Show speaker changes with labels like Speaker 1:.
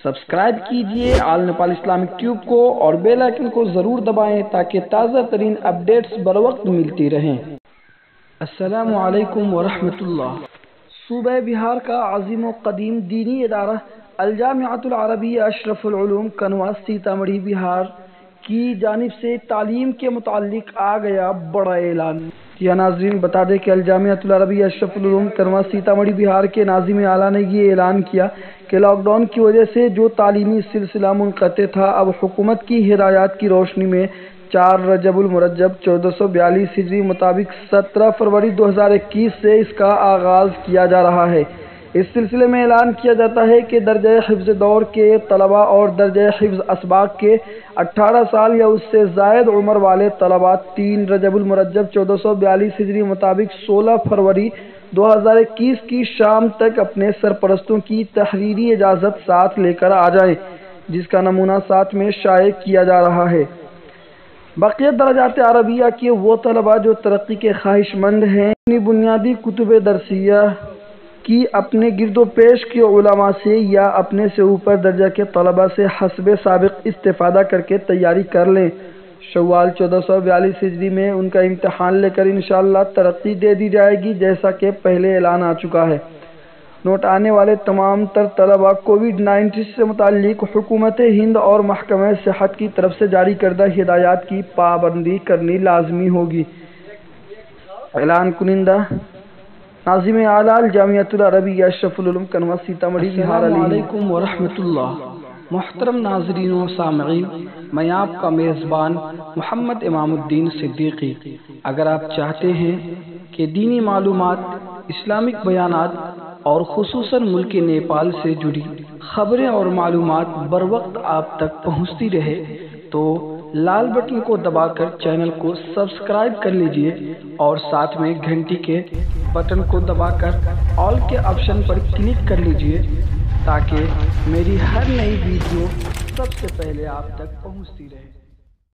Speaker 1: Subscribe کیجئے آل Nepal Islamic tube کو اور بیل آئیکن کو ضرور دبائیں تاکہ تازہ ترین اپڈیٹس بروقت ملتی رہیں۔ السلام علیکم ورحمۃ اللہ۔ صوبہ بہار کا عظیم و قدیم دینی ادارہ الجامعۃ العربیہ اشرف العلوم کنوا سیتامڑھی بہار کی جانب سے تعلیم کے متعلق آ گیا بڑا اعلان۔ یا ناظرین، بتا دیں کہ الجامعۃ العربیہ اشرف العلوم کنوا سیتامڑھی بہار کے ناظم اعلیٰ نے یہ اعلان کیا کہ لاک ڈاؤن کی وجہ سے جو تعلیمی سلسلہ منقطع تھا، اب حکومت کی ہدایات کی روشنی میں 4 رجب المرجب 1442 ہجری مطابق 17 فروری 2021 سے اس کا آغاز کیا جا رہا ہے۔ اس سلسلے میں اعلان کیا جاتا ہے کہ درجہ حفظ دور کے طلباء اور درجہ حفظ اسباق کے 18 سال یا اس سے زائد عمر والے طلباء 3 رجب المرجب 1442 ہجری مطابق 16 فروری 2021 کی شام تک اپنے سرپرستوں کی تحریری اجازت ساتھ لے کر آ جائیں، جس کا نمونہ ساتھ میں شائع کیا جا رہا ہے۔ بقیہ درجات عربیہ کے وہ طلباء جو ترقی کے خواہش مند ہیں، اپنی بنیادی کتب درسیہ کی اپنے گرد و پیش کے علماء سے یا اپنے سے اوپر درجہ کے طلباء سے حسب سابق استفادہ کر کے تیاری کر لیں۔ شوال 1442 ہجری میں ان کا امتحان لے کر انشاءاللہ ترقی دے دی جائے گی، جیسا کہ پہلے اعلان آ چکا ہے۔ نوٹ آنے والے تمام تر طلباء کووڈ-19 سے متعلق حکومت ہند اور محکمہ صحت کی طرف سے جاری کردہ ہدایات کی پابندی کرنی لازمی ہوگی۔ اعلان کنندہ ناظم اعلیٰ الجامعۃ العربیہ اشرف العلوم کنوا سیتامڑھی بہار۔ السلام علیکم ورحمۃ اللہ۔ محترم ناظرین و سامعین، میں آپ کا میزبان محمد امام الدین صدیقی۔ اگر آپ چاہتے ہیں کہ دینی معلومات، اسلامک بیانات اور خصوصاً ملک نیپال سے جڑی خبریں اور معلومات بروقت آپ تک پہنچتی رہے تو لال بٹن کو دبا کر چینل کو سبسکرائب کر لیجئے اور ساتھ میں گھنٹی کے بٹن کو دبا کر آل کے آپشن پر کلک کر لیجئے تاکہ میری ہر نئی ویڈیو سب سے پہلے آپ تک پہنچتی رہے۔